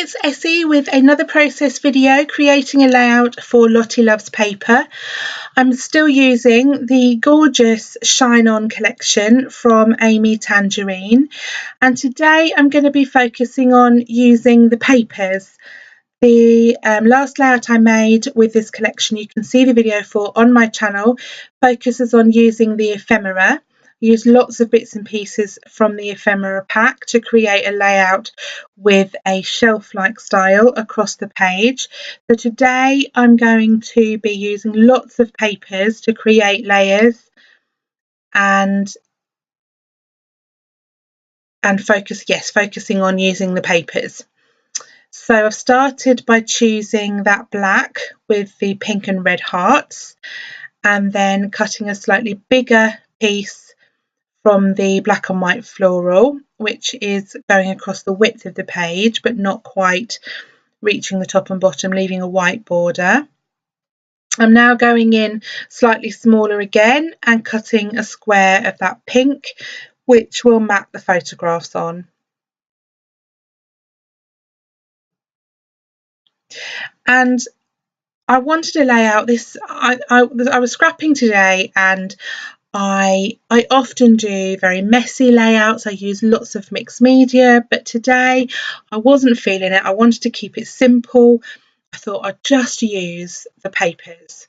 it's Essie with another process video creating a layout for Lottie Loves Paper. I'm still using the gorgeous Shine On collection from Amy Tangerine, and today I'm going to be focusing on using the papers. The last layout I made with this collection, you can see the video for on my channel, focuses on using the ephemera. Use lots of bits and pieces from the ephemera pack to create a layout with a shelf-like style across the page. So today I'm going to be using lots of papers to create layers and focusing on using the papers. So I've started by choosing that black with the pink and red hearts, and then cutting a slightly bigger piece from the black and white floral, which is going across the width of the page but not quite reaching the top and bottom, leaving a white border. I'm now going in slightly smaller again and cutting a square of that pink, which will map the photographs on. And I wanted to lay out this. I was scrapping today, and I often do very messy layouts. I use lots of mixed media, but today I wasn't feeling it. I wanted to keep it simple. I thought I'd just use the papers.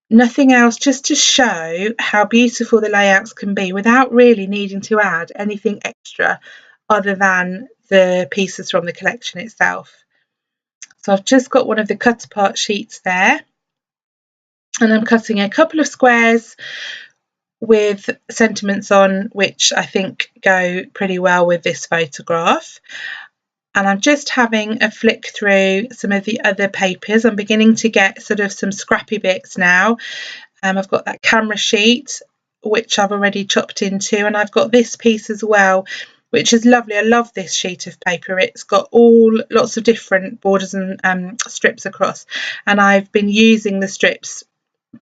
Nothing else, just to show how beautiful the layouts can be without really needing to add anything extra other than the pieces from the collection itself. So I've just got one of the cut apart sheets there, and I'm cutting a couple of squares with sentiments on, which I think go pretty well with this photograph. And I'm just having a flick through some of the other papers. I'm beginning to get sort of some scrappy bits now. I've got that camera sheet, which I've already chopped into, and I've got this piece as well, which is lovely. I love this sheet of paper. It's got lots of different borders and strips across, and I've been using the strips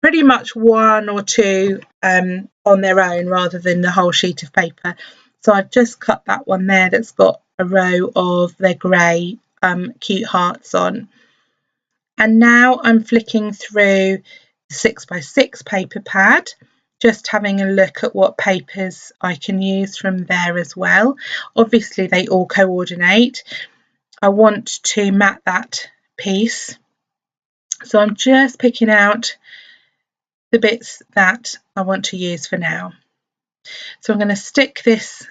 pretty much one or two on their own rather than the whole sheet of paper. So I've just cut that one there that's got a row of their grey cute hearts on. And now I'm flicking through the 6x6 paper pad, just having a look at what papers I can use from there as well. Obviously they all coordinate. I want to mat that piece, so I'm just picking out the bits that I want to use for now. So I'm going to stick this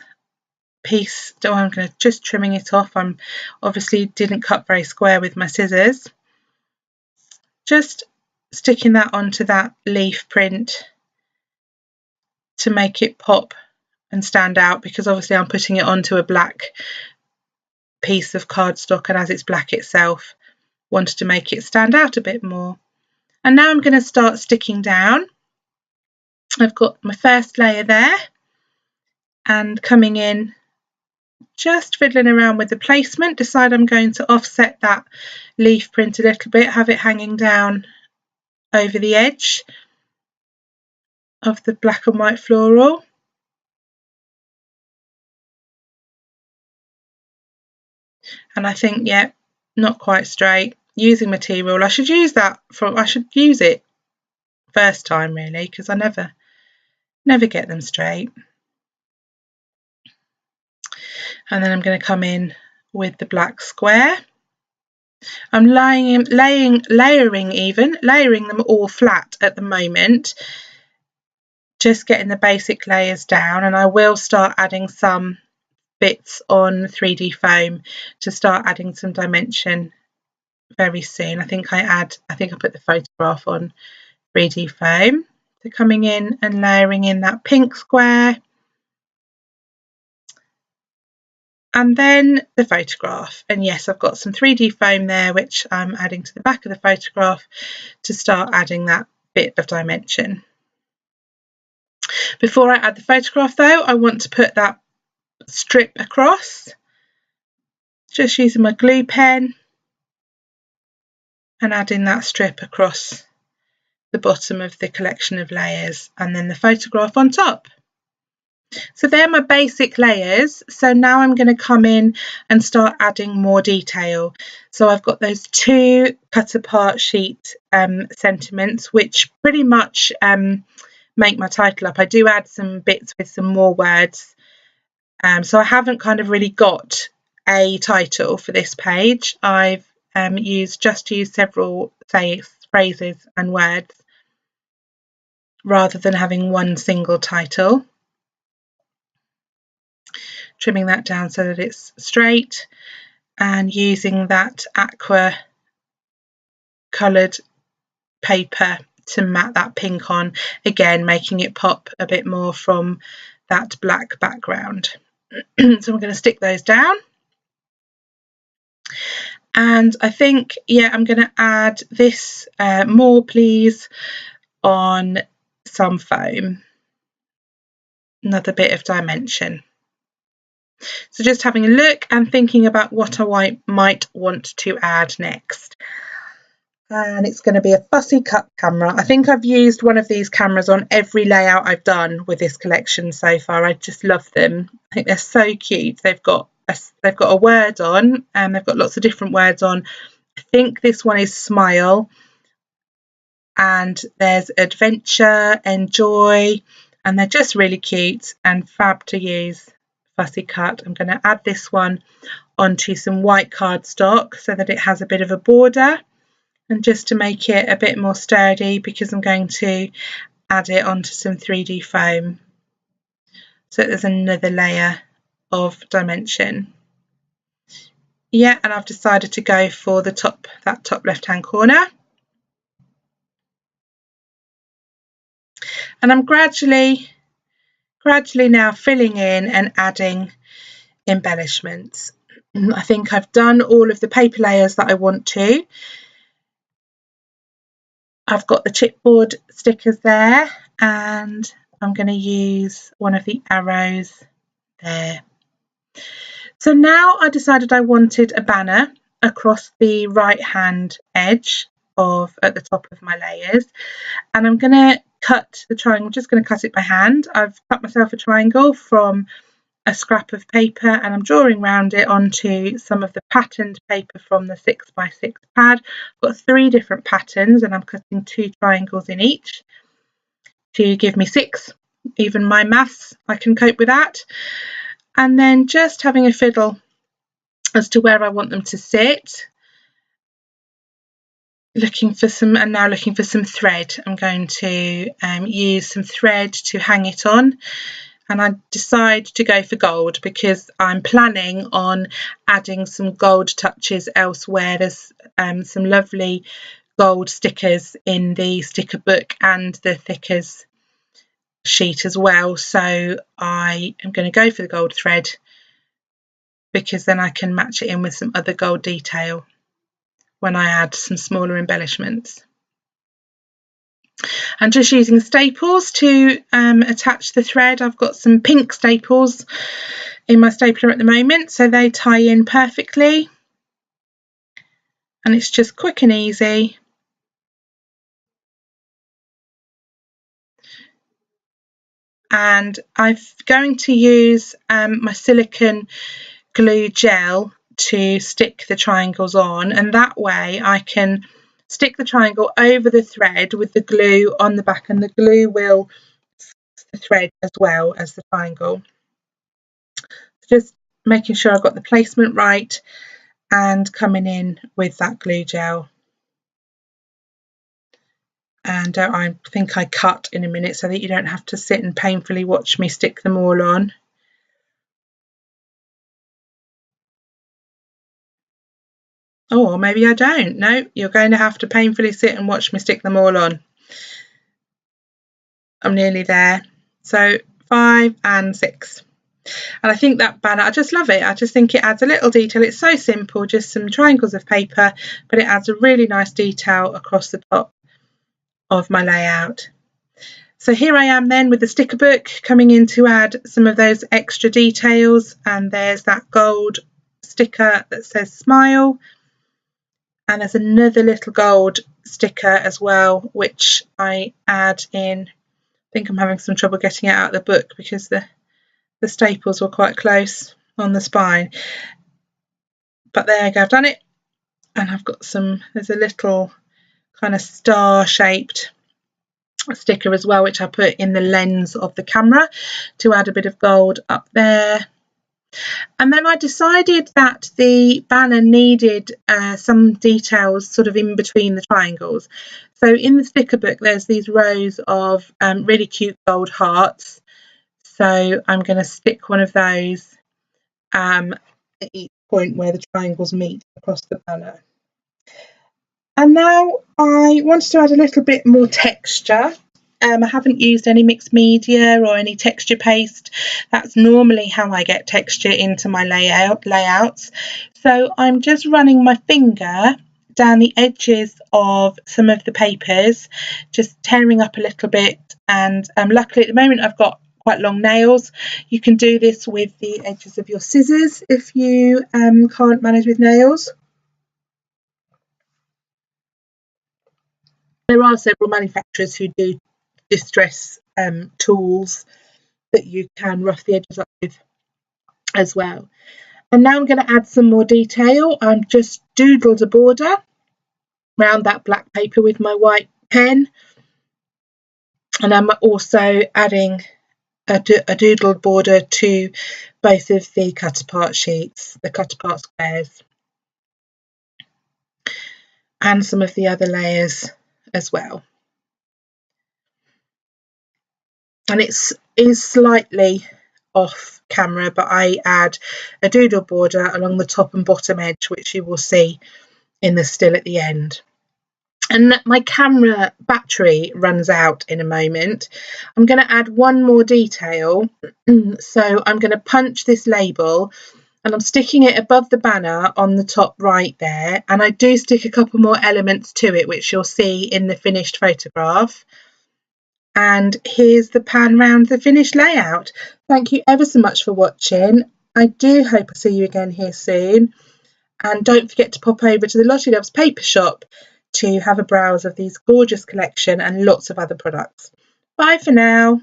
piece, I'm going to just trimming it off. I'm obviously didn't cut very square with my scissors. Just sticking that onto that leaf print to make it pop and stand out, because obviously I'm putting it onto a black piece of cardstock, and as it's black itself, wanted to make it stand out a bit more. And now I'm going to start sticking down. I've got my first layer there, and coming in, just fiddling around with the placement. Decide I'm going to offset that leaf print a little bit, have it hanging down over the edge of the black and white floral. And I think, yeah, not quite straight. Using material, I should use it first time really, because I never get them straight. And then I'm going to come in with the black square. I'm layering them all flat at the moment, just getting the basic layers down, and I will start adding some bits on 3D foam to start adding some dimension very soon. I think I put the photograph on 3D foam. So coming in and layering in that pink square, and then the photograph. And yes, I've got some 3D foam there, which I'm adding to the back of the photograph to start adding that bit of dimension. Before I add the photograph though, I want to put that strip across, just using my glue pen and adding that strip across the bottom of the collection of layers, and then the photograph on top. So they're my basic layers. So now I'm going to come in and start adding more detail. So I've got those 2 cut apart sheet sentiments, which pretty much make my title up. I do add some bits with some more words. So I haven't kind of really got a title for this page. I've used several phrases and words rather than having one single title. Trimming that down so that it's straight and using that aqua coloured paper to mat that pink on, again making it pop a bit more from that black background. So I'm going to stick those down, and I think, yeah, I'm going to add this more please on some foam, another bit of dimension. So just having a look and thinking about what I might want to add next. And it's going to be a fussy cut camera. I think I've used one of these cameras on every layout I've done with this collection so far. I just love them. I think they're so cute. They've got a word on, and they've got lots of different words on. I think this one is smile, and there's adventure, enjoy, and they're just really cute and fab to use. Fussy cut. I'm going to add this one onto some white cardstock so that it has a bit of a border, and just to make it a bit more sturdy, because I'm going to add it onto some 3D foam. So there's another layer of dimension. Yeah, and I've decided to go for that top left-hand corner. And I'm gradually now filling in and adding embellishments. I think I've done all of the paper layers that I want to. I've got the chipboard stickers there, and I'm going to use one of the arrows there. So now I decided I wanted a banner across the right hand edge at the top of my layers, and I'm going to cut the triangle. I'm just going to cut it by hand. I've cut myself a triangle from a scrap of paper, and I'm drawing around it onto some of the patterned paper from the 6x6 pad. I've got 3 different patterns, and I'm cutting 2 triangles in each to give me 6. Even my maths, I can cope with that. And then just having a fiddle as to where I want them to sit. Looking for some thread. I'm going to use some thread to hang it on. And I decide to go for gold because I'm planning on adding some gold touches elsewhere. There's some lovely gold stickers in the sticker book and the thickers sheet as well. So I am going to go for the gold thread because then I can match it in with some other gold detail when I add some smaller embellishments. And just using staples to attach the thread. I've got some pink staples in my stapler at the moment, so they tie in perfectly, and it's just quick and easy. And I'm going to use my silicone glue gel to stick the triangles on, and that way I can stick the triangle over the thread with the glue on the back, and the glue will fix the thread as well as the triangle. Just making sure I've got the placement right and coming in with that glue gel. And I think I cut in a minute so that you don't have to sit and painfully watch me stick them all on. Or maybe I don't. No, you're going to have to painfully sit and watch me stick them all on. I'm nearly there. So 5 and 6. And I think that banner, I just love it. I just think it adds a little detail. It's so simple, just some triangles of paper, but it adds a really nice detail across the top of my layout. So here I am then with the sticker book coming in to add some of those extra details, and there's that gold sticker that says smile, and there's another little gold sticker as well which I add in. I think I'm having some trouble getting it out of the book because the the staples were quite close on the spine. But there you go, I've done it, and I've got there's a little kind of star-shaped sticker as well, which I put in the lens of the camera to add a bit of gold up there. And then I decided that the banner needed some details sort of in between the triangles. So in the sticker book, there's these rows of really cute gold hearts. So I'm going to stick one of those at each point where the triangles meet across the banner. And now I wanted to add a little bit more texture. I haven't used any mixed media or any texture paste. That's normally how I get texture into my layouts. So I'm just running my finger down the edges of some of the papers, just tearing up a little bit. And luckily at the moment I've got quite long nails. You can do this with the edges of your scissors if you can't manage with nails. There are several manufacturers who do distress tools that you can rough the edges up with as well. And now I'm going to add some more detail. I've just doodled a border around that black paper with my white pen, and I'm also adding a doodled border to both of the cut apart sheets, the cut apart squares, and some of the other layers as well. And it is slightly off camera, but I add a doodle border along the top and bottom edge, which you will see in the still at the end. And my camera battery runs out in a moment. I'm going to add one more detail. So I'm going to punch this label, and I'm sticking it above the banner on the top right there, and I do stick a couple more elements to it, which you'll see in the finished photograph. And here's the pan round the finished layout. Thank you ever so much for watching. I do hope I see you again here soon. And don't forget to pop over to the Lottie Loves Paper Shop to have a browse of these gorgeous collection and lots of other products. Bye for now.